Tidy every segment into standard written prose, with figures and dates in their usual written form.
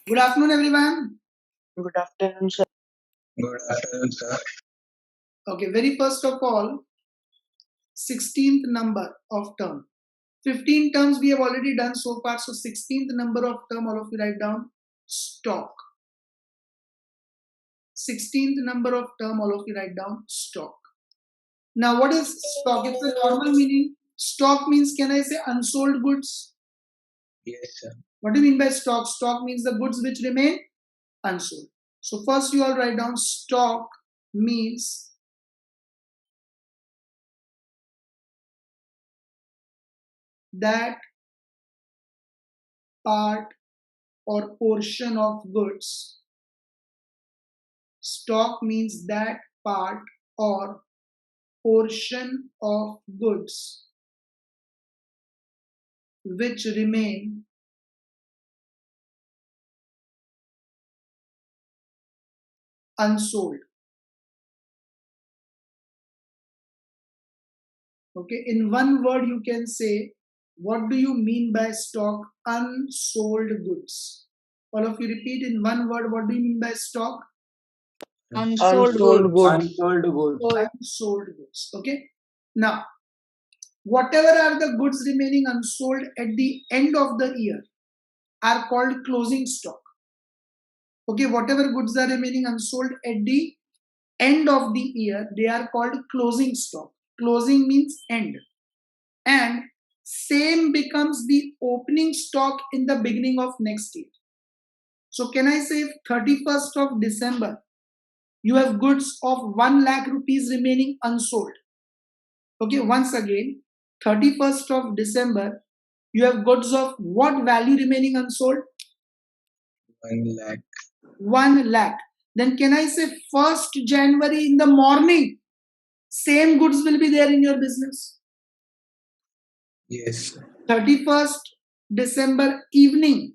Good afternoon, everyone. Good afternoon, sir. Good afternoon, sir. Okay, very first of all, 16th number of term. 15 terms we have already done so far. So 16th number of term, all of you write down stock. 16th number of term, all of you write down stock. Now, what is stock? It's a normal meaning. Stock means, can I say unsold goods? Yes, sir. What do you mean by stock? Stock means the goods which remain unsold. So first you all write down stock means that part or portion of goods. Stock means that part or portion of goods which remain unsold. Okay, in one word you can say, what do you mean by stock? Unsold goods. All of you repeat in one word, what do you mean by stock? Unsold Unsold goods. goods. Unsold goods. Okay, now whatever are the goods remaining unsold at the end of the year are called closing stock. Okay, whatever goods are remaining unsold at the end of the year, they are called closing stock. Closing means end. And same becomes the opening stock in the beginning of next year. So can I say if 31st of December, you have goods of 1 lakh rupees remaining unsold. Okay, once again, 31st of December, you have goods of what value remaining unsold? 1 lakh. 1 lakh. Then can I say 1st January in the morning, same goods will be there in your business? Yes, sir. 31st December evening,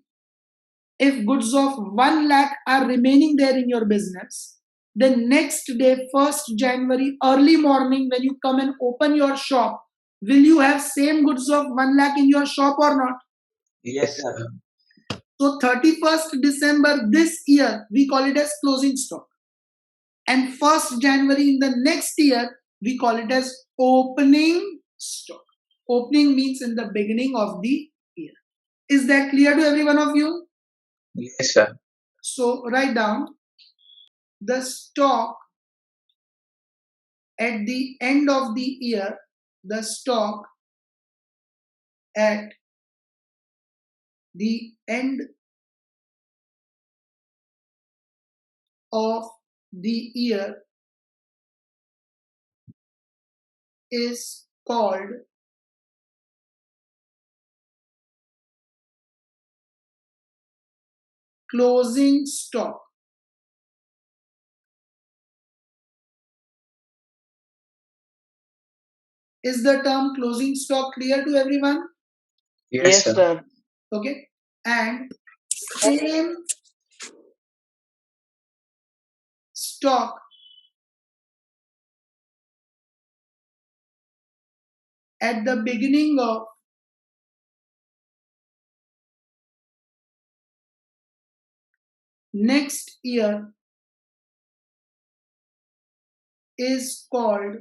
if goods of 1 lakh are remaining there in your business, then next day, 1st January, early morning, when you come and open your shop, will you have same goods of 1 lakh in your shop or not? Yes, sir. So 31st December this year, we call it as closing stock. And 1st January in the next year, we call it as opening stock. Opening means in the beginning of the year. Is that clear to every one of you? Yes, sir. So write down the stock at the end of the year, the stock at the end of the year is called closing stock. Is the term closing stock clear to everyone? Yes, Yes, sir. sir. Okay. And same stock at the beginning of next year is called,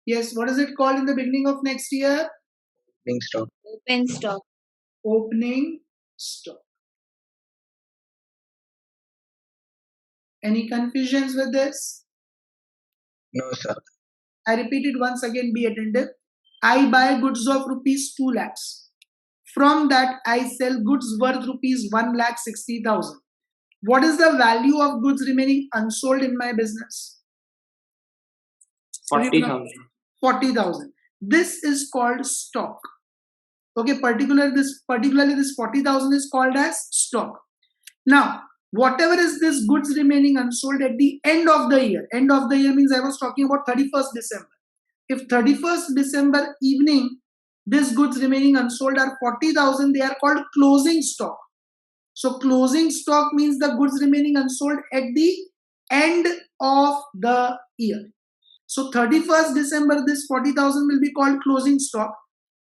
yes, what is it called in the beginning of next year? Opening stock. Open stock. Opening stock. Any confusions with this? No, sir. I repeat it once again, be attentive. I buy goods of rupees 2 lakhs. From that, I sell goods worth rupees 1 lakh 60,000. What is the value of goods remaining unsold in my business? 40,000. 40,000. This is called stock. Okay, particularly this 40,000 is called as stock. Now, whatever is this goods remaining unsold at the end of the year. End of the year means I was talking about 31st December. If 31st December evening, these goods remaining unsold are 40,000, they are called closing stock. So closing stock means the goods remaining unsold at the end of the year. So 31st December, this 40,000 will be called closing stock.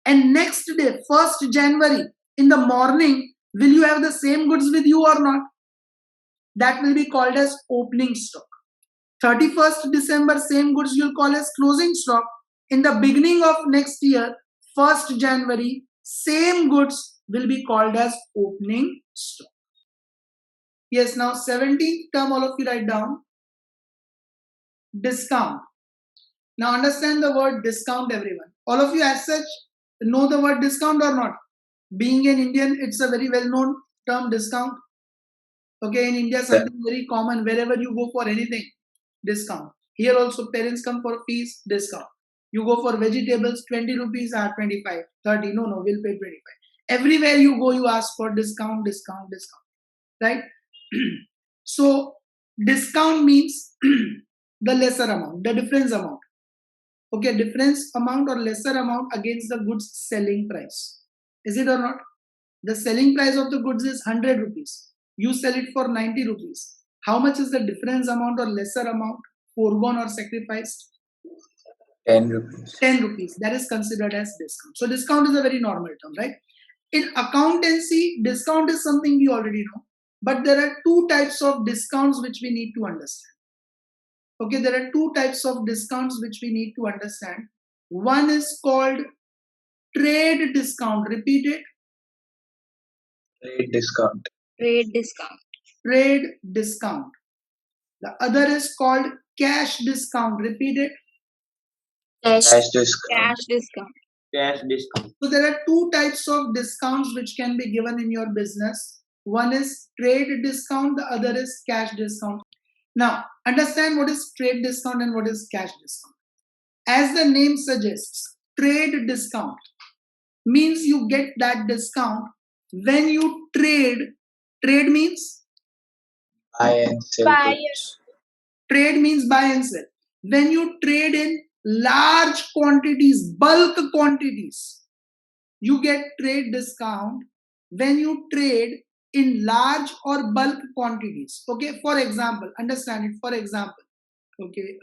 and next day, 1st January, in the morning, will you have the same goods with you or not? That will be called as opening stock. 31st December, same goods you'll call as closing stock. In the beginning of next year, 1st January, same goods will be called as opening stock. Yes, now 17th term, all of you write down. Discount. Now understand the word discount, everyone. All of you as such know the word discount or not? Being an Indian, it's a very well-known term, discount. Okay, in India, something very common. Wherever you go for anything, discount. Here also, parents come for fees, discount. You go for vegetables, 20 rupees or 25, 30. No, we'll pay 25. Everywhere you go, you ask for discount, discount, discount. Right? So, discount means the lesser amount, the difference amount. Okay, difference amount or lesser amount against the goods selling price. Is it or not? The selling price of the goods is 100 rupees. You sell it for 90 rupees. How much is the difference amount or lesser amount foregone or sacrificed? 10 rupees. 10 rupees. That is considered as discount. So discount is a very normal term, right? In accountancy, discount is something we already know. But there are two types of discounts which we need to understand. Okay, there are two types of discounts which we need to understand. One is called trade discount. Repeat it. Trade discount. Trade discount. Trade discount. The other is called cash discount. Repeat it. Cash discount. Cash discount. Cash discount. So there are two types of discounts which can be given in your business. One is trade discount, the other is cash discount. Now, understand what is trade discount and what is cash discount. As the name suggests, trade discount means you get that discount when you trade. Trade means? Buy and sell Buy goods. Trade means buy and sell. When you trade in large quantities, bulk quantities, you get trade discount when you trade in large or bulk quantities. Okay, for example, understand it. For example, okay,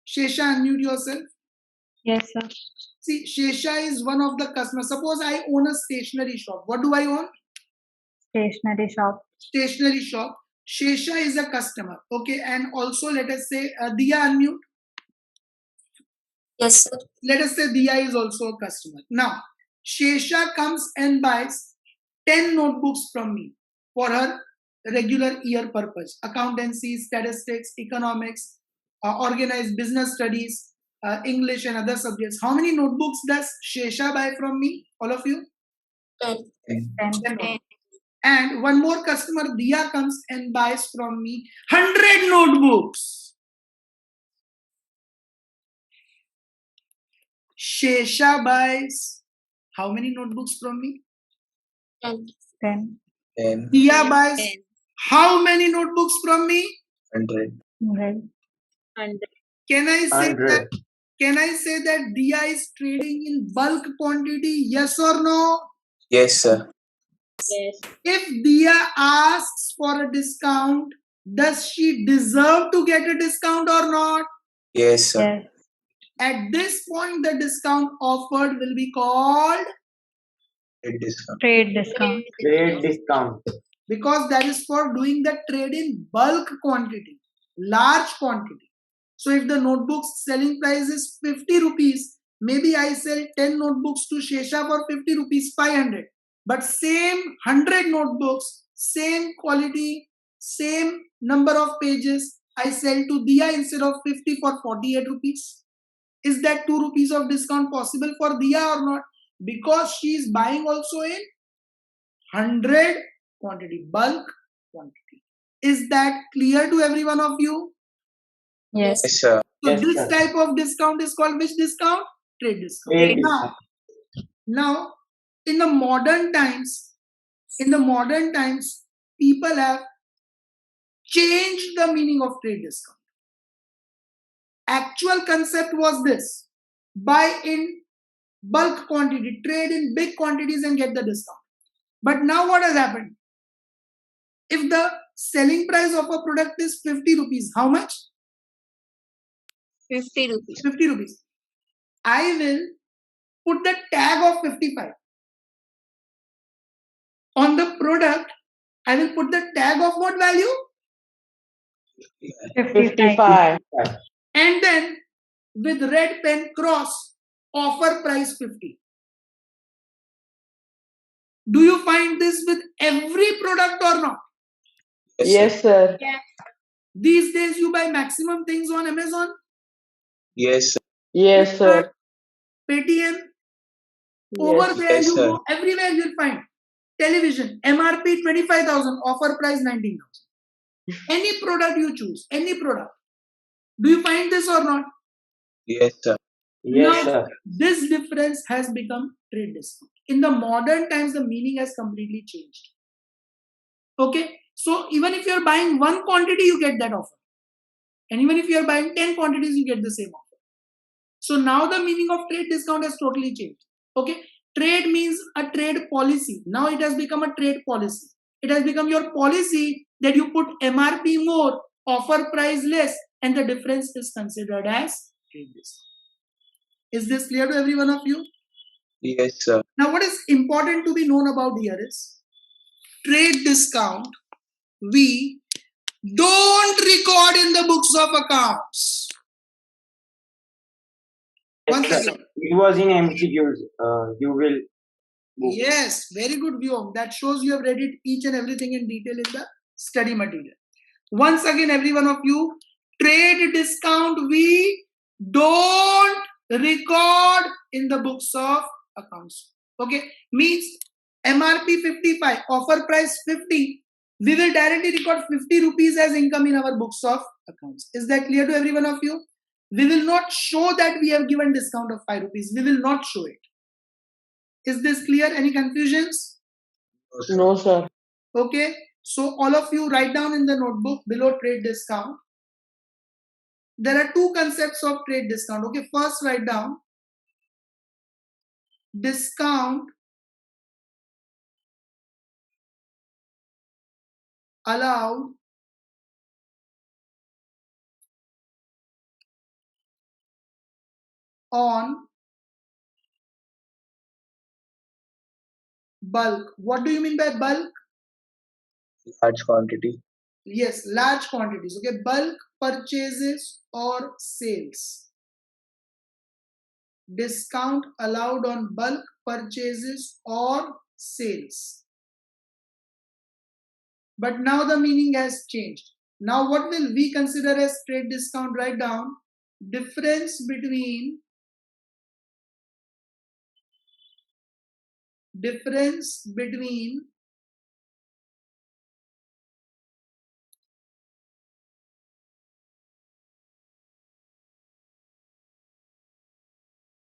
Shesha, unmute yourself. Yes, sir. See, Shesha is one of the customers. Suppose I own a stationery shop. What do I own? Stationery shop. Stationery shop. Shesha is a customer. Okay, and also let us say Diya, unmute. Yes, sir. Let us say Diya is also a customer. Now, Shesha comes and buys 10 notebooks from me for her regular year purpose. Accountancy, statistics, economics, organized business studies, English and other subjects. How many notebooks does Shesha buy from me? All of you? 10. 10. And one more customer, Diya, comes and buys from me 100 notebooks. Shesha buys how many notebooks from me? 10. 10. 10. Diya buys how many notebooks from me? 100. 100. 100. Can I say 100. that? Can I say that Diya is trading in bulk quantity? Yes or no? Yes, sir. Yes. If Diya asks for a discount, does she deserve to get a discount or not? Yes, sir. Yes. At this point, the discount offered will be called, Trade discount. Trade discount. Trade discount. because that is for doing the trade in bulk quantity, large quantity. So if the notebook's selling price is 50 rupees, maybe I sell 10 notebooks to Shesha for 50 rupees, 500. But same 100 notebooks, same quality, same number of pages, I sell to Diya instead of 50 for 48 rupees. Is that 2 rupees of discount possible for Diya or not? Because she is buying also in 100 quantity, bulk quantity. Is that clear to every one of you? Yes. Yes, sir. So Yes, this sir. type of discount is called which discount? Trade discount. Trade Now, in the modern times, people have changed the meaning of trade discount. Actual concept was this: buy in bulk quantity, trade in big quantities and get the discount. But now what has happened? If the selling price of a product is 50 rupees, how much? 50 rupees. 50 rupees. I will put the tag of 55. On the product, I will put the tag of what value? 55. And then with red pen cross, offer price 50. Do you find this with every product or not? Yes, sir. These days you buy maximum things on Amazon, Yes, sir. Yes, sir. Paytm, over Yes. there Yes, you sir. go, everywhere you'll find television, MRP 25,000, offer price 19,000. Any product you choose, any product. Do you find this or not? Yes, sir. Yes, Now, sir. this difference has become trade discount. In the modern times, the meaning has completely changed. Okay, so even if you're buying one quantity, you get that offer. And even if you're buying 10 quantities, you get the same offer. So now the meaning of trade discount has totally changed. Okay, trade means a trade policy. Now it has become a trade policy. It has become your policy that you put MRP more, offer price less, and the difference is considered as trade discount. Is this clear to every one of you? Yes, sir. Now, what is important to be known about here is trade discount. We don't record in the books of accounts. Once Yes, sir. again, It was in MCQs. You will. book. yes, very good view. That shows you have read it each and everything in detail in the study material. Once again, every one of you, trade discount we don't record in the books of accounts. Okay, means MRP 55, offer price 50. We will directly record 50 rupees as income in our books of accounts. Is that clear to every one of you? We will not show that we have given discount of 5 rupees. We will not show it. Is this clear? Any confusions? No, sir. No, sir. Okay, so all of you write down in the notebook below trade discount. There are two concepts of trade discount. Okay, first write down discount allowed on bulk. What do you mean by bulk? Large quantity. Yes, large quantities. Okay, bulk purchases or sales. Discount allowed on bulk purchases or sales. But now the meaning has changed. Now what will we consider as trade discount? Write down difference between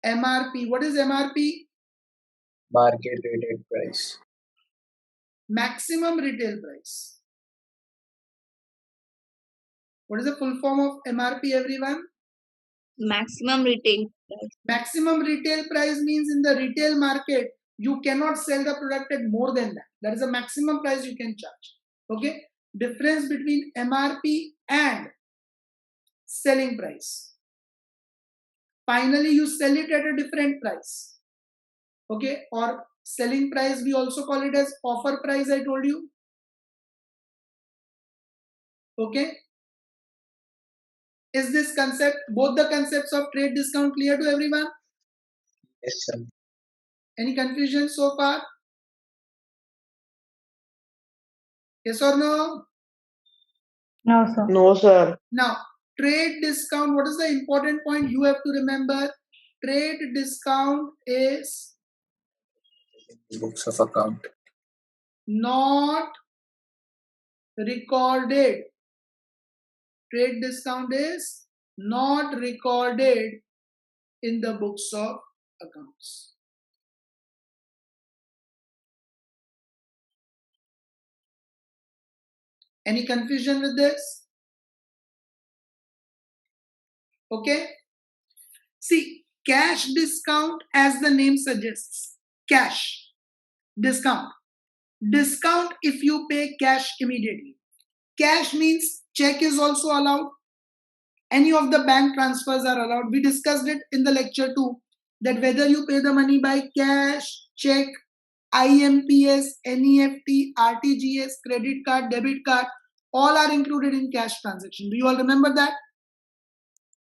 MRP. What is MRP? Market rated price. Maximum retail price. What is the full form of MRP, everyone? Maximum retail price. Maximum retail price means in the retail market, you cannot sell the product at more than that. That is the maximum price you can charge. Okay? Difference between MRP and selling price. Finally, you sell it at a different price. Okay? Or selling price, we also call it as offer price, I told you. Okay? Is this concept, both the concepts of trade discount clear to everyone? Yes, sir. Any confusion so far? Yes or no? No, sir. No, sir. Now, trade discount, what is the important point you have to remember? Trade discount is Books of account. not recorded. Trade discount is not recorded in the books of accounts. Any confusion with this? Okay. See, cash discount, as the name suggests, cash discount. Discount if you pay cash immediately. Cash means check is also allowed. Any of the bank transfers are allowed. We discussed it in the lecture 2 that whether you pay the money by cash, check, IMPS, NEFT, RTGS, credit card, debit card, all are included in cash transaction. Do you all remember that?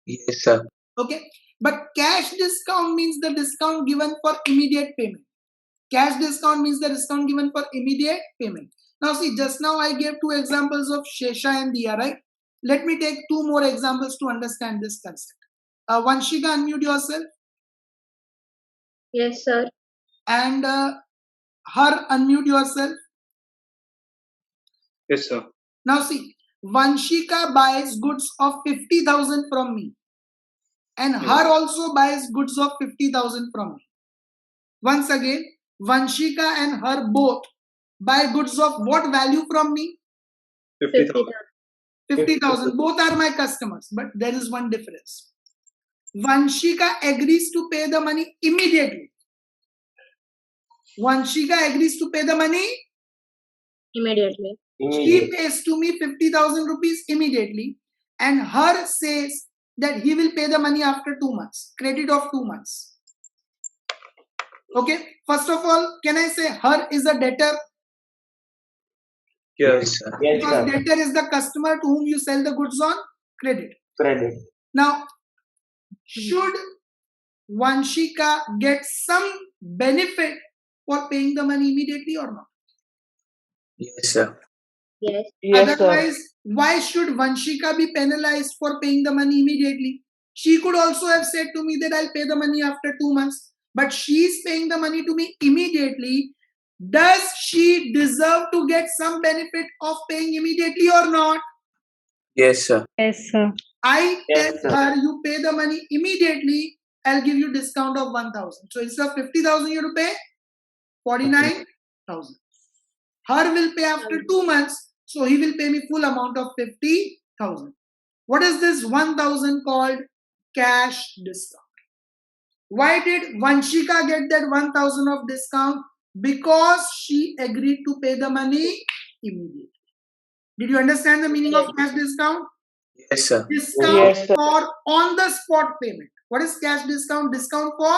Yes, sir. Okay. But cash discount means the discount given for immediate payment. Cash discount means the discount given for immediate payment. Now see, just now I gave two examples of Shesha and Diya, right? Let me take two more examples to understand this concept. Vanshika, unmute yourself. Yes, sir. And Har, unmute yourself. Yes, sir. Now see, Vanshika buys goods of 50,000 from me. And Har also buys goods of 50,000 from me. Once again, Vanshika and Har both buy goods of what value from me? 50,000. 50,000. Both are my customers, but there is one difference. Vanshika agrees to pay the money immediately. Vanshika agrees to pay the money. Immediately. She pays to me 50,000 rupees immediately, and Har says that he will pay the money after 2 months, credit of 2 months. Okay, first of all, can I say Har is a debtor? Yes, sir. Yes, Because sir. debtor is the customer to whom you sell the goods on credit. Credit. Now, should Vanshika get some benefit for paying the money immediately or not? Yes, sir. Yes. Yes, sir. Otherwise, why should Vanshika be penalized for paying the money immediately? She could also have said to me that I'll pay the money after 2 months, but she's paying the money to me immediately. Does she deserve to get some benefit of paying immediately or not? Yes, sir. Yes, sir. I Yes, tell sir. her you pay the money immediately, I'll give you discount of 1,000. So instead of 50,000 you have to pay 49,000. Her will pay after 2 months, so he will pay me full amount of 50,000. What is this 1,000 called? Cash discount. Why did Vanshika get that 1,000 of discount? Because she agreed to pay the money immediately. Did you understand the meaning of cash discount? Yes, sir. Discount Yes, sir. for on the spot payment. What is cash discount? Discount for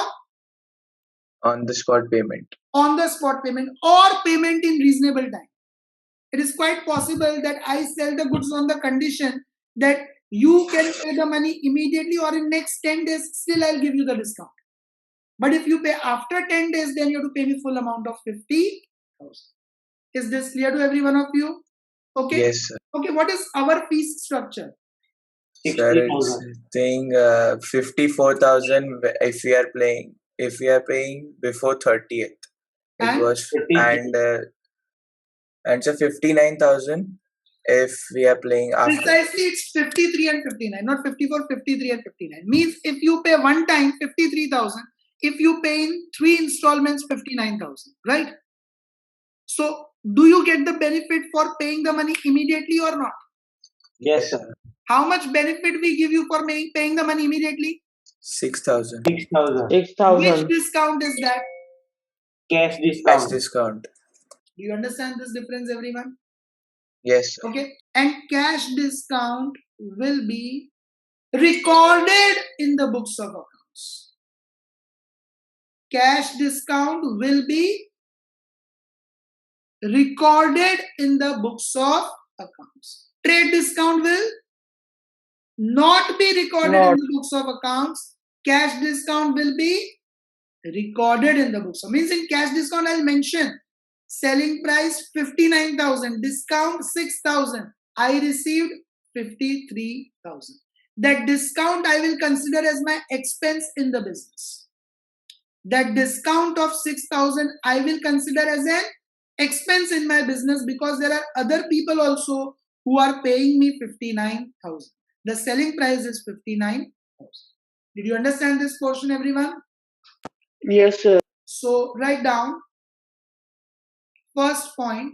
On the spot payment. on the spot payment or payment in reasonable time. It is quite possible that I sell the goods on the condition that you can pay the money immediately or in next 10 days, still I'll give you the discount. But if you pay after 10 days, then you have to pay me full amount of 50,000. Is this clear to every one of you? Okay. Yes, sir. Okay, what is our fee structure? Sir, it's 60,000. saying 54,000 if we are paying before 30th. It And was 50. and so 59,000 if we are playing after. precisely it's 53 and 59, not 54, 53 and 59. Means if you pay one time 53,000, if you pay in 3 installments 59,000, right? So do you get the benefit for paying the money immediately or not? Yes, sir. How much benefit we give you for paying the money immediately? 6,000. 6,000. Which 6,000. discount is that? Cash Cash discount. discount. Do you understand this difference, everyone? Yes, sir. Okay. And cash discount will be recorded in the books of accounts. Cash discount will be recorded in the books of accounts. Trade discount will not be recorded in Not. the books of accounts. Cash discount will be recorded in the books. So means in cash discount I'll mention selling price 59,000, discount 6,000. I received 53,000. That discount I will consider as my expense in the business. That discount of 6,000 I will consider as an expense in my business because there are other people also who are paying me 59,000. The selling price is 59,000. Did you understand this portion, everyone? Yes, sir. So write down first point,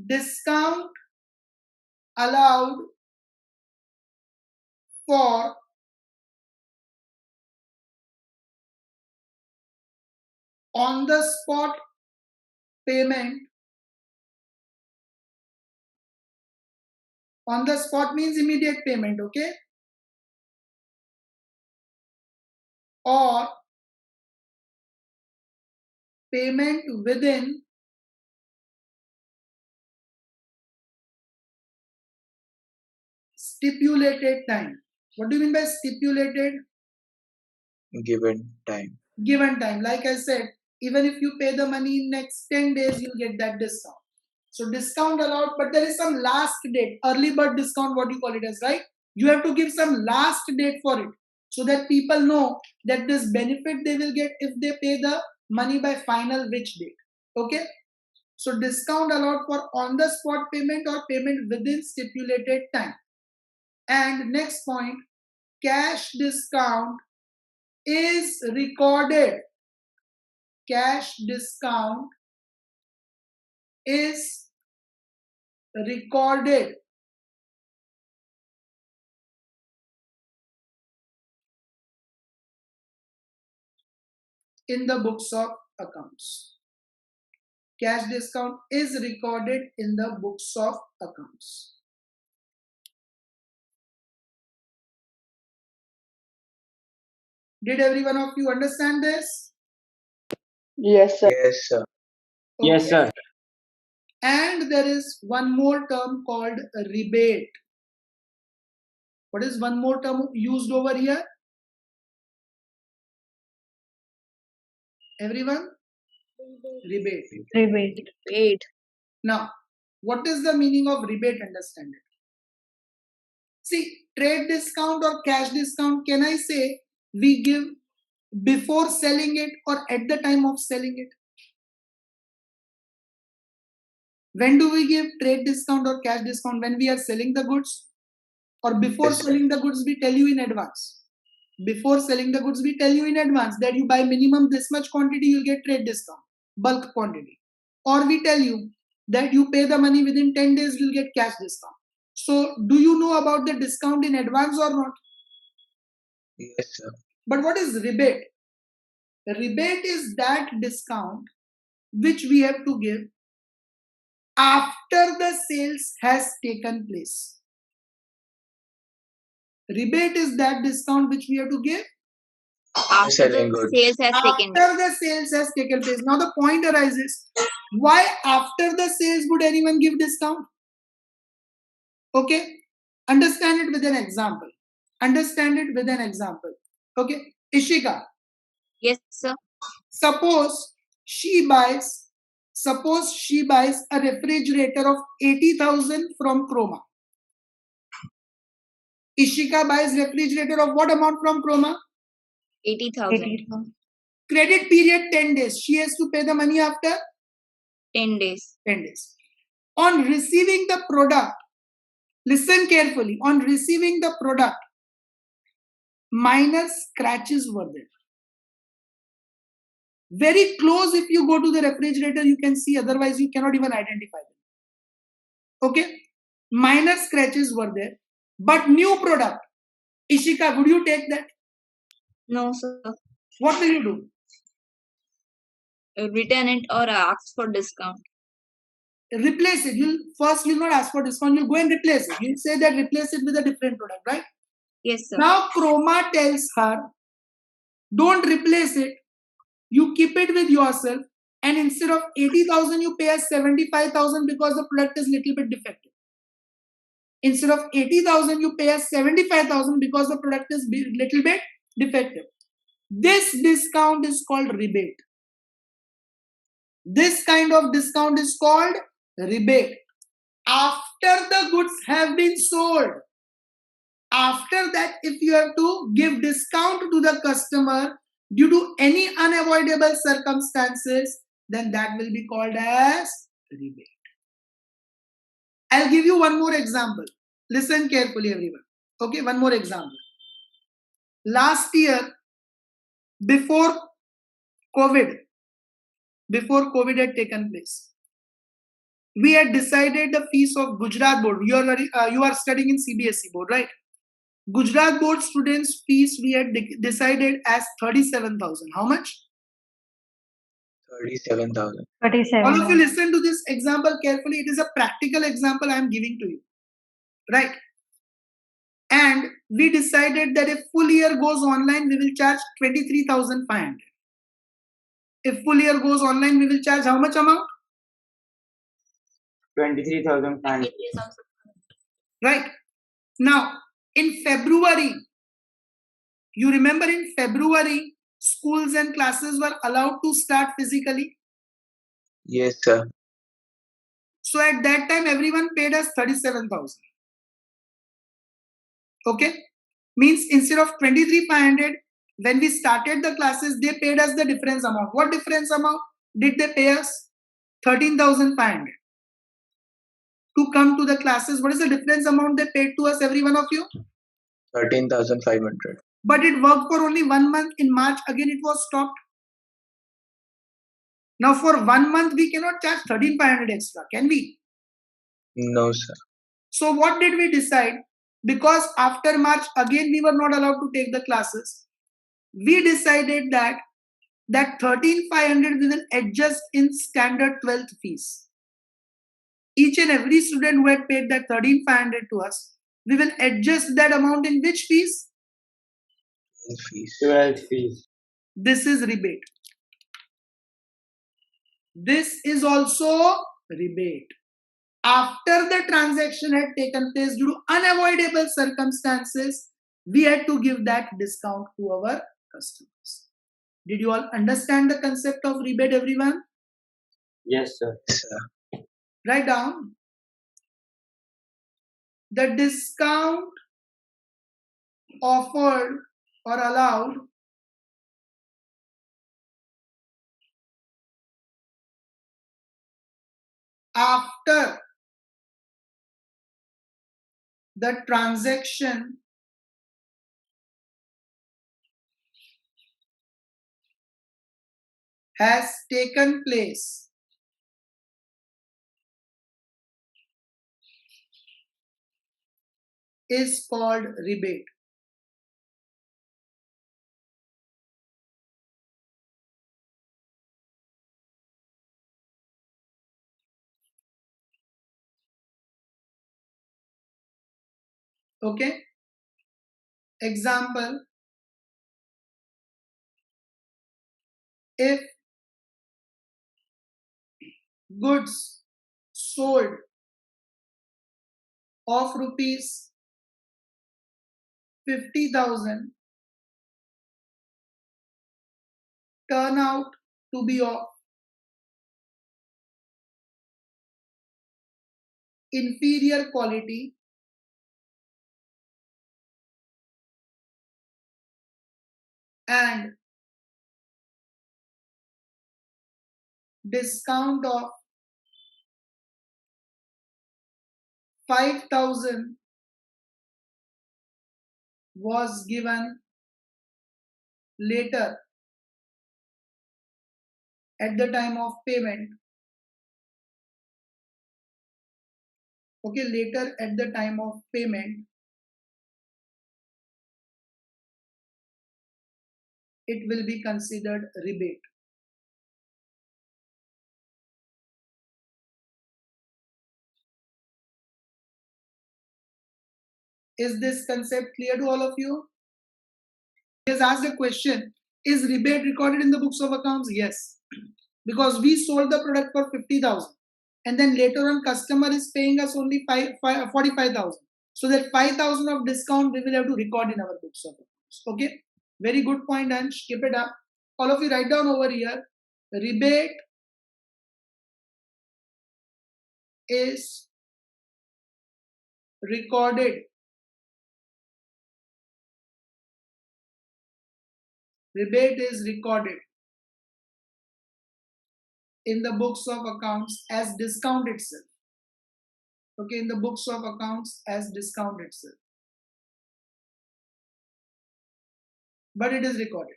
discount allowed for on the spot payment. On the spot means immediate payment, okay? or payment within stipulated time. What do you mean by stipulated? Given time. Given time. Like I said, even if you pay the money in next 10 days, you'll get that discount. So discount allowed, but there is some last date, early bird discount, what you call it as, right? You have to give some last date for it so that people know that this benefit they will get if they pay the money by final which date. Okay? So discount allowed for on the spot payment or payment within stipulated time. And next point, cash discount is recorded. Cash discount is recorded in the books of accounts. Cash discount is recorded in the books of accounts. Did every one of you understand this? Yes, sir. Yes, sir. Yes, Okay. sir. And there is one more term called rebate. What is one more term used over here? Everyone? Rebate. Rebate. Wait. Now, what is the meaning of rebate? Understand it. See, trade discount or cash discount, can I say we give before selling it or at the time of selling it? When do we give trade discount or cash discount? When we are selling the goods? Or before Yes, sir. selling the goods, we tell you in advance. Before selling the goods, we tell you in advance that you buy minimum this much quantity, you'll get trade discount, bulk quantity. Or we tell you that you pay the money within 10 days, you'll get cash discount. So, do you know about the discount in advance or not? Yes, sir. But what is rebate? Rebate is that discount which we have to give after the sales has taken place. Rebate is that discount which we have to give After Selling the goods. sales has taken after the sales has taken place. Now the point arises, why after the sales would anyone give discount? Okay, understand it with an example. Understand it with an example. Okay, Ishika, Yes, sir. suppose she buys a refrigerator of 80,000 from Croma. Ishika buys refrigerator of what amount from Croma? 80,000. 80,000. Credit period 10 days. She has to pay the money after 10 days. 10 days. On receiving the product, listen carefully, on receiving the product, minor scratches were there. Very close, if you go to the refrigerator, you can see, otherwise you cannot even identify them. Okay? Minor scratches were there, but new product. Ishika, would you take that? No, sir. What will you do? Return it or ask for discount. Replace it. You'll not ask for discount, you'll go and replace it. You'll say that replace it with a different product, right? Yes, sir. Now Croma tells her, don't replace it. You keep it with yourself, and instead of 80,000, you pay us 75,000 because the product is little bit defective. Instead of 80,000, you pay us 75,000 because the product is little bit defective. This discount is called rebate. This kind of discount is called rebate. After the goods have been sold, after that, if you have to give discount to the customer due to any unavoidable circumstances, then that will be called as rebate. I'll give you one more example. Listen carefully, everyone. Okay, one more example. Last year, before COVID had taken place, we had decided the fees of Gujarat board. You are studying in CBSE board, right? Gujarat board students' fees we had decided as 37,000. How much? 37,000. 37. All of you listen to this example carefully. It is a practical example I am giving to you. Right? And and we decided that if full year goes online, we will charge 23,500. If full year goes online, we will charge how much amount? 23,500. Right. Now, in February, you remember in February, schools and classes were allowed to start physically. Yes, sir. So at that time, everyone paid us 37,000. Okay. Means instead of 23,500, when we started the classes, they paid us the difference amount. What difference amount did they pay us? 13,500. To come to the classes, what is the difference amount they paid to us, every one of you? 13,500. But it worked for only 1 month. In March, again, it was stopped. Now, for 1 month, we cannot charge 13,500 extra, can we? No, sir. So, what did we decide? Because after March, again, we were not allowed to take the classes. We decided that 13,500 we will adjust in standard 12th fees. Each and every student who had paid that 13,500 to us, we will adjust that amount in which fees? Fees. 12th fees. This is rebate. This is also rebate. After the transaction had taken place due to unavoidable circumstances, we had to give that discount to our customers. Did you all understand the concept of rebate, everyone? Yes, sir. Yes, sir. Write down. The discount offered or allowed after the transaction has taken place is called rebate. Okay. Example. If goods sold of rupees 50,000 turn out to be of inferior quality, and discount of 5,000 was given later at the time of payment. Okay, later at the time of payment, it will be considered rebate. Is this concept clear to all of you? He has asked a question, is rebate recorded in the books of accounts? Yes, because we sold the product for 50,000 and then later on customer is paying us only 45,000. So that 5,000 of discount we will have to record in our books of accounts. Okay, very good point, Ansh. Keep it up. All of you write down over here, rebate is recorded. Rebate is recorded in the books of accounts as discount itself. Okay, in the books of accounts as discount itself. But it is recorded.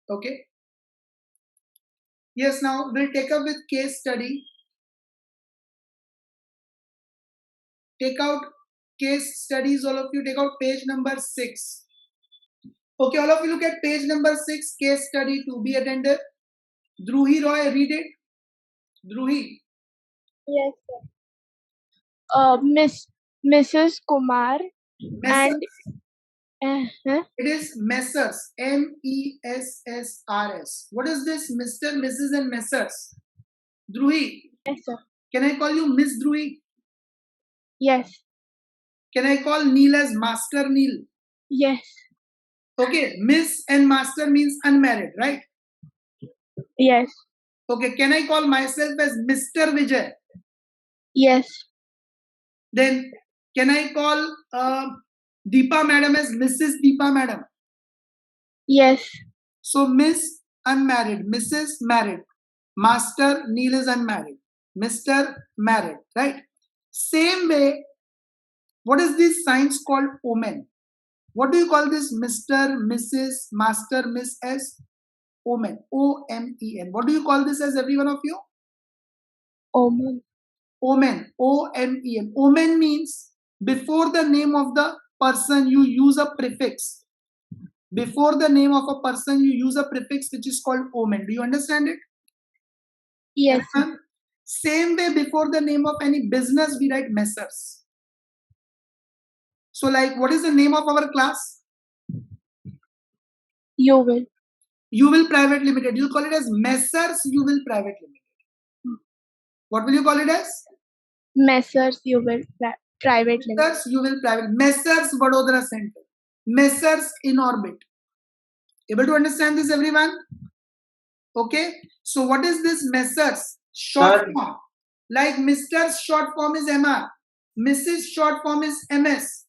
Okay. Yes, now we'll take up with case study. Take out case studies, all of you. Take out page number 6. Okay, all of you look at page number 6, case study to be attended. Druhi Roy, read it. Druhi. Yes, sir. Mrs. Kumar Messrs. and It is Messrs. Messrs. What is this? Mr., Mrs. and Messrs. Dhruhi, yes, sir. can I call you Miss Dhruhi? Yes, Can I call Neil as Master Neil? yes, Okay, Miss and Master means unmarried, right? yes, Okay, can I call myself as Mr. Vijay? yes, Then can I call Deepa Madam as Mrs. Deepa Madam? yes, So Miss unmarried, Mrs. married, Master Neil is unmarried, Mr. married, right? Same way, what is this science called omen? What do you call this Mr., Mrs., Master, Miss as? Omen. O-M-E-N. What do you call this as, every one of you? Omen. Omen. O-M-E-N. Omen means before the name of the person you use a prefix. Before the name of a person you use a prefix which is called omen. Do you understand it? Yes, sir. Everyone? Same way, before the name of any business we write Messrs. So like, what is the name of our class? You will. You Will Private Limited. You call it as Messrs You Will Private Limited. What will you call it as? Messrs. You will. Private Limited. Messrs You Will Private. Messrs Vadodara Center. Messrs In Orbit. Able to understand this, everyone? Okay. So what is this Messrs? Short Sir. form. Like Mr.'s short form is MR. Mrs. short form is MS.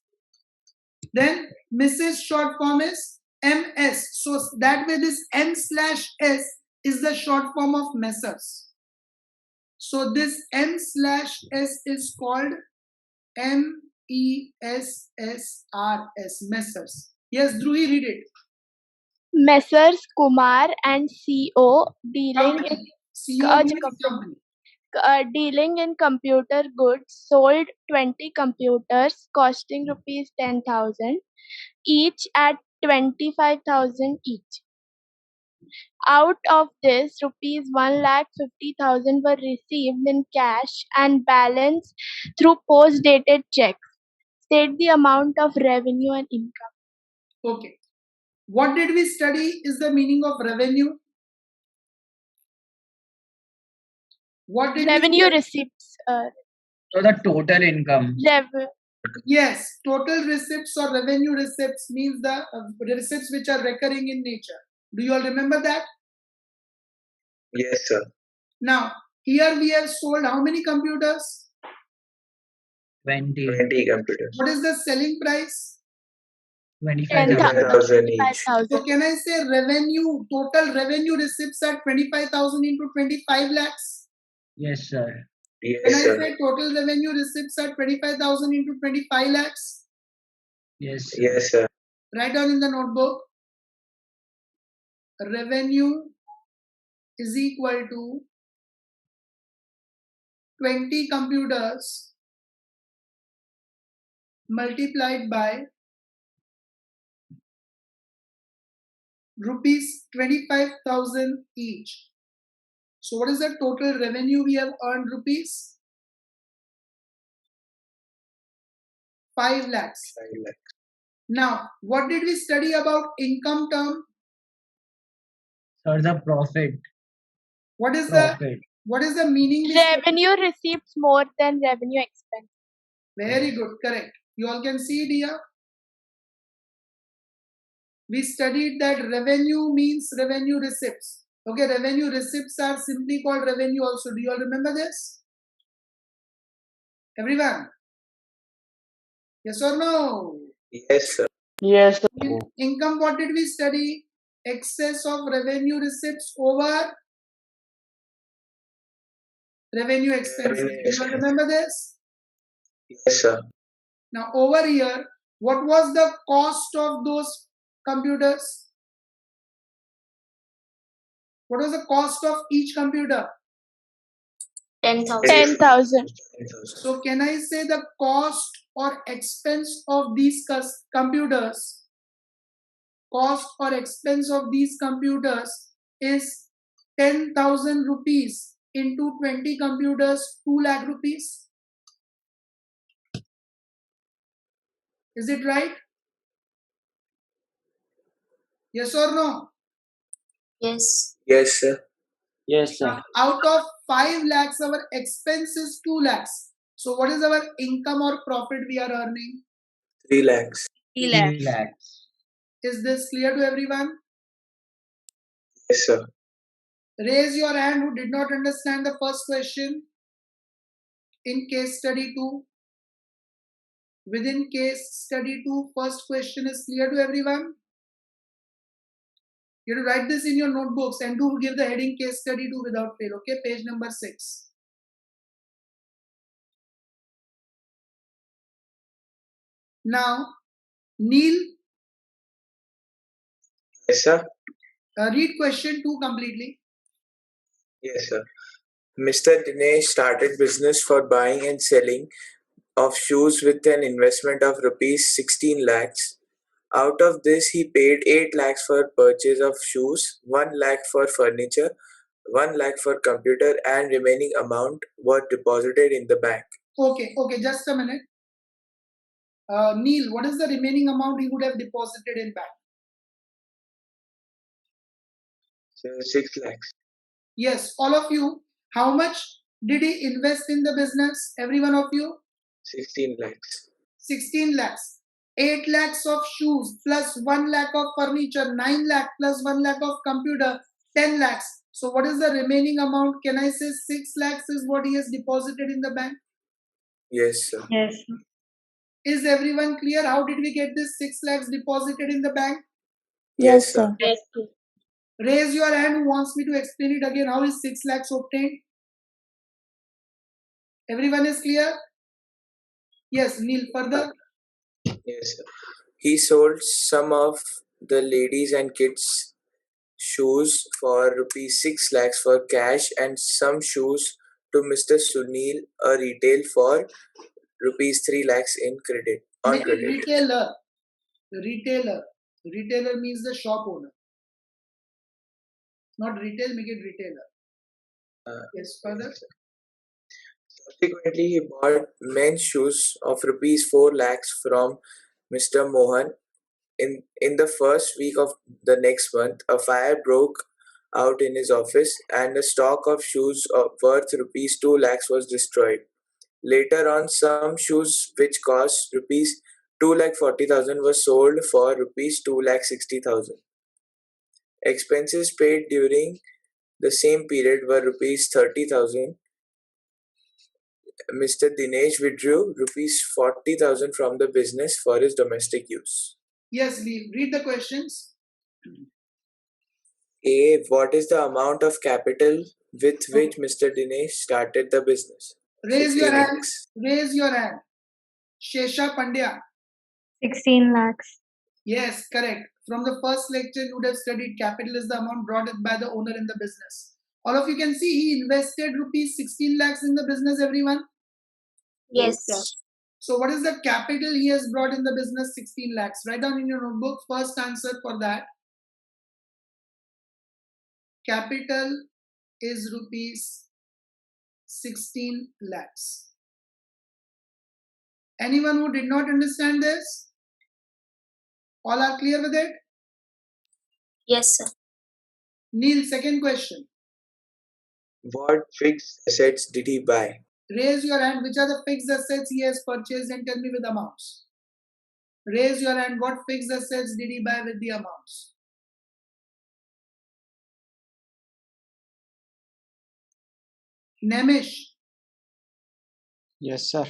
Then Mrs. short form is MS. So that way this M/S is the short form of Messrs. So this M/S is called MESSRS. Messrs. Yes, Dhruhi, read it. Messrs. Kumar and CO dealing in Company. CEO means company. dealing in computer goods sold 20 computers costing rupees 10,000 each at 25,000 each. Out of this, rupees 1,50,000 were received in cash and balance through post-dated checks. State the amount of revenue and income. Okay. What did we study is the meaning of revenue? What did Revenue we receipts. So the total income. Yes, total receipts or revenue receipts means the receipts which are recurring in nature. Do you all remember that? Yes, sir. Now, here we have sold how many computers? 20. 20 computers. What is the selling price? 25,000. 25,000 each. 25,000. So can I say revenue, total revenue receipts are 25,000 into 25 lakhs? Yes, sir. Can Yes, I sir. say total revenue receipts are 25,000 into 25 lakhs? Yes, sir. Yes, sir. Write down in the notebook. Revenue is equal to 20 computers multiplied by rupees 25,000 each. So what is the total revenue we have earned rupees? 5 lakhs. 5 lakhs. Now, what did we study about income term? Sir, the profit. What is Profit. the meaning? We studied? Revenue receipts more than revenue expense. Very good, correct. You all can see it here. We studied that revenue means revenue receipts. Okay, revenue receipts are simply called revenue also. Do you all remember this? Everyone? Yes or no? Yes, sir. Yes, sir. In income, what did we study? Excess of revenue receipts over revenue expenses. Revenue Do you all remember this? Yes, sir. Now over here, what was the cost of those computers? What was the cost of each computer? 10,000. 10,000. 10,000. So can I say the cost or expense of these computers? Cost or expense of these computers is 10,000 rupees into 20 computers, 2 lakh rupees. Is it right? Yes or no? Yes. Yes, sir. Yes, sir. Now, out of 5 lakhs, our expense is 2 lakhs. So what is our income or profit we are earning? 3 lakhs. 3 3 lakhs. lakhs. Is this clear to everyone? Yes, sir. Raise your hand who did not understand the first question in case study 2. Within case study 2, first question is clear to everyone? You have to write this in your notebooks and do give the heading case study 2 without fail. Okay, page number 6. Now, Neil, Yes, sir. read question 2 completely. Yes, sir. Mr. Dinesh started business for buying and selling of shoes with an investment of rupees 16 lakhs. Out of this, he paid 8 lakhs for purchase of shoes, 1 lakh for furniture, 1 lakh for computer, and remaining amount was deposited in the bank. Okay, just a minute. Neil, what is the remaining amount he would have deposited in bank? So 6 lakhs. Yes, all of you. How much did he invest in the business? Every one of you? 16 lakhs. 16 lakhs. 8 lakhs of shoes plus 1 lakh of furniture, 9 lakh plus 1 lakh of computer, 10 lakhs. So what is the remaining amount? Can I say 6 lakhs is what he has deposited in the bank? Yes, sir. Yes. Is everyone clear? How did we get this 6 lakhs deposited in the bank? Yes, sir. Yes. Raise your hand who wants me to explain it again. How is 6 lakhs obtained? Everyone is clear? Yes, Neil, further. Yes, sir. He sold some of the ladies and kids shoes for rupees 6 lakhs for cash and some shoes to Mr. Sunil, a retail for rupees 3 lakhs in credit. On Make it credit. retailer. Retailer. Retailer means the shop owner. Not retail, make it retailer. Yes, further. Subsequently, he bought men's shoes of rupees 4 lakhs from Mr. Mohan. In the first week of the next month, a fire broke out in his office and a stock of shoes worth rupees 2 lakhs was destroyed. Later on, some shoes which cost rupees 2,40,000 were sold for rupees 2,60,000. Expenses paid during the same period were rupees 30,000. Mr. Dinesh withdrew rupees 40,000 from the business for his domestic use. Yes, read the questions. A. What is the amount of capital with which Mr. Dinesh started the business? Raise your 16 hand. lakhs. Raise your hand. Shesha Pandya. 16 lakhs. Yes, correct. From the first lecture, you would have studied capital is the amount brought in by the owner in the business. All of you can see he invested rupees 16 lakhs in the business, everyone. Yes. So what is the capital he has brought in the business? 16 lakhs. Write down in your notebook. First answer for that. Capital is rupees 16 lakhs. Anyone who did not understand this? All are clear with it? Yes, sir. Neil, second question. What fixed assets did he buy? Raise your hand. Which are the fixed assets he has purchased and tell me with amounts. Raise your hand. What fixed assets did he buy with the amounts? Nemish. Yes, sir.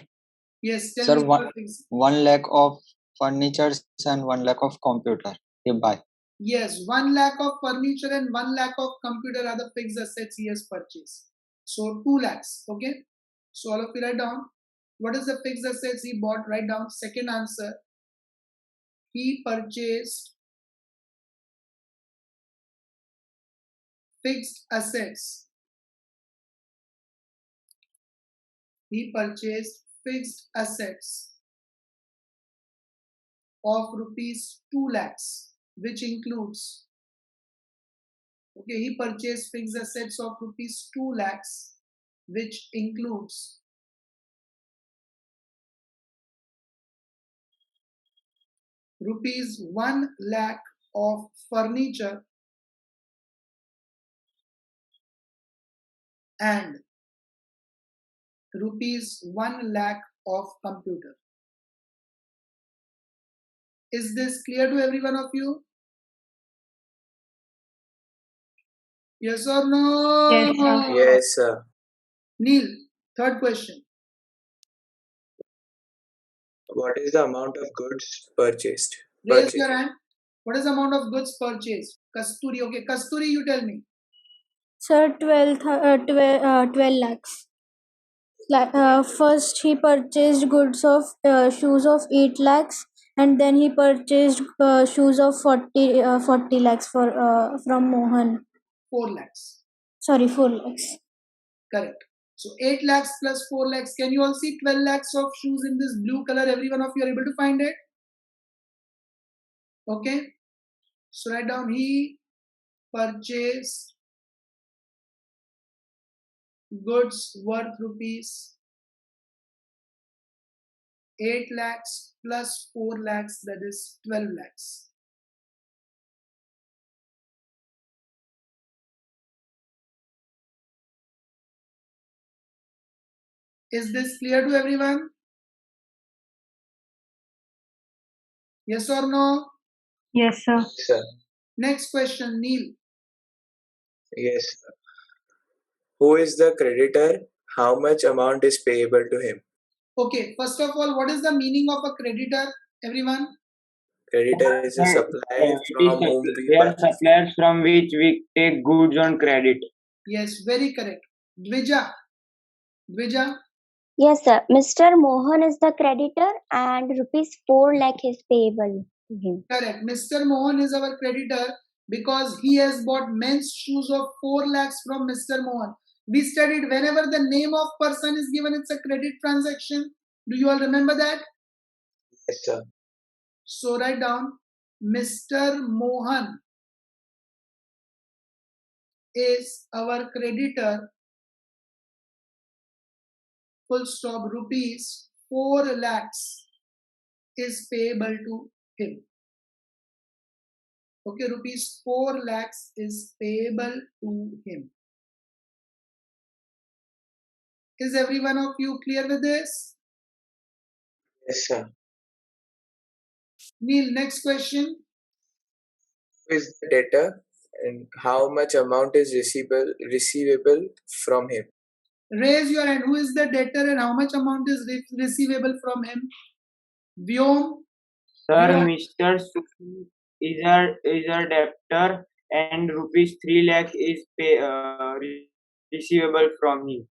Yes, tell Sir, me what fixed. 1 lakh of furniture and 1 lakh of computer he buy. Yes, 1 lakh of furniture and 1 lakh of computer are the fixed assets he has purchased. So 2 lakhs. Okay. So all of you write down. What is the fixed assets he bought? Write down. Second answer. He purchased fixed assets. He purchased fixed assets of rupees 2 lakhs, which includes, okay, he purchased fixed assets of rupees 2 lakhs, which includes rupees 1 lakh of furniture and rupees 1 lakh of computer. Is this clear to every one of you? Yes or no? Yes, sir. Yes, sir. Neil, third question. What is the amount of goods purchased? Raise your hand. What is the amount of goods purchased? Kasturi. Okay, Kasturi, you tell me. Sir, 12 lakhs. First, he purchased goods of shoes of 8 lakhs, and then he purchased shoes of 40 lakhs from Mohan. 4 lakhs. Sorry, 4 lakhs. Correct. So 8 lakhs plus 4 lakhs. Can you all see 12 lakhs of shoes in this blue color? Every one of you are able to find it? Okay. So write down, he purchased goods worth rupees 8 lakhs plus 4 lakhs, that is 12 lakhs. Is this clear to everyone? Yes or no? Yes, sir. Sir. Next question, Neil. Yes, sir. Who is the creditor? How much amount is payable to him? Okay, first of all, what is the meaning of a creditor, everyone? Creditor is a supplier from whom we They are buy. suppliers from which we take goods on credit. Yes, very correct. Dvija. Dvija. Yes, sir. Mr. Mohan is the creditor and rupees 4 lakh is payable to him. Correct. Mr. Mohan is our creditor because he has bought men's shoes of 4 lakhs from Mr. Mohan. We studied whenever the name of person is given, it's a credit transaction. Do you all remember that? Yes, sir. So write down, Mr. Mohan is our creditor, full stop, rupees 4 lakhs is payable to him. Okay, rupees 4 lakhs is payable to him. Is every one of you clear with this? Yes, sir. Neil, next question. Who is the debtor and how much amount is receivable from him? Raise your hand. Who is the debtor and how much amount is receivable from him? Vyom. Sir, Vyom. Mr. Suki is a debtor and rupees 3 lakh is receivable from him.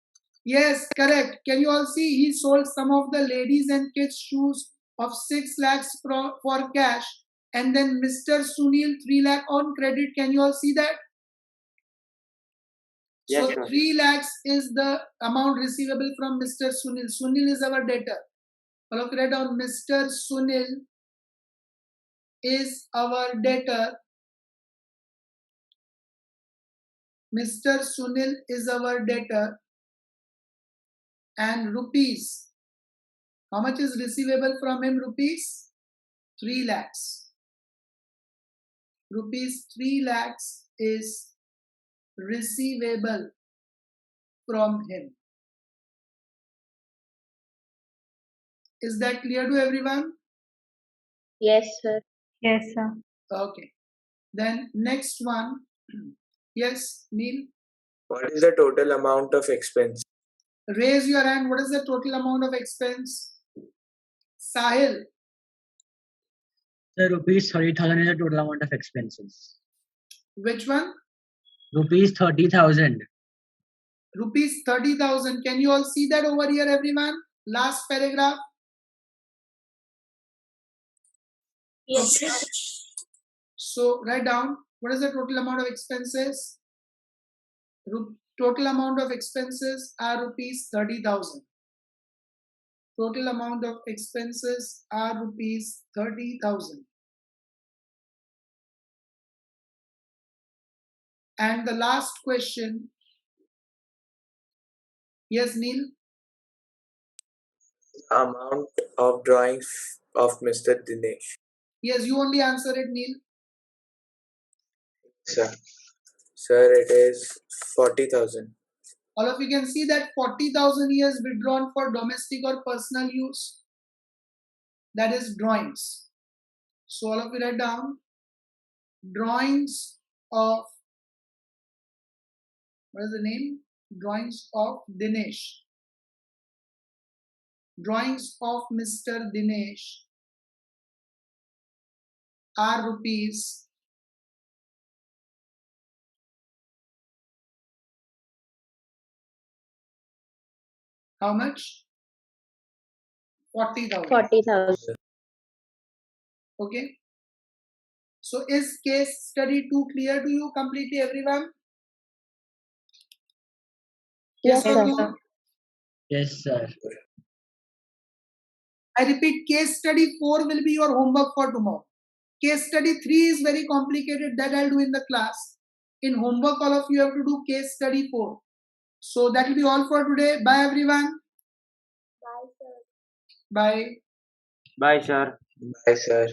Yes, correct. Can you all see he sold some of the ladies and kids shoes of 6 lakhs for cash and then Mr. Sunil 3 lakh on credit. Can you all see that? Yes, So sir. 3 lakhs is the amount receivable from Mr. Sunil. Sunil is our debtor. Follow write down, Mr. Sunil is our debtor. Mr. Sunil is our debtor and rupees. How much is receivable from him? Rupees 3 lakhs. Rupees 3 lakhs is receivable from him. Is that clear to everyone? Yes, sir. Yes, sir. Okay. Then next one. Yes, Neil. What is the total amount of expense? Raise your hand. What is the total amount of expense? Sahil. Sir, rupees 30,000 is the total amount of expenses. Which one? Rupees 30,000. Rupees 30,000. Can you all see that over here, everyone? Last paragraph. Yes, Okay. sir. So write down, what is the total amount of expenses? Total amount of expenses are rupees 30,000. Total amount of expenses are rupees 30,000. And the last question. Yes, Neil. Amount of drawings of Mr. Dinesh. Yes, you only answer it, Neil. Sir, it is 40,000. All of you can see that 40,000 is withdrawn for domestic or personal use. That is drawings. So all of you write down drawings of, what is the name? Drawings of Dinesh. Drawings of Mr. Dinesh are rupees 40,000. 40,000. Okay. So is case study 2 clear to you completely, everyone? Yes, or sir. no? Yes, sir. I repeat, case study 4 will be your homework for tomorrow. Case study 3 is very complicated, that I'll do in the class. In homework, all of you have to do case study 4. So that will be all for today. Bye everyone. Bye, sir. Bye. Bye, sir. Bye, sir.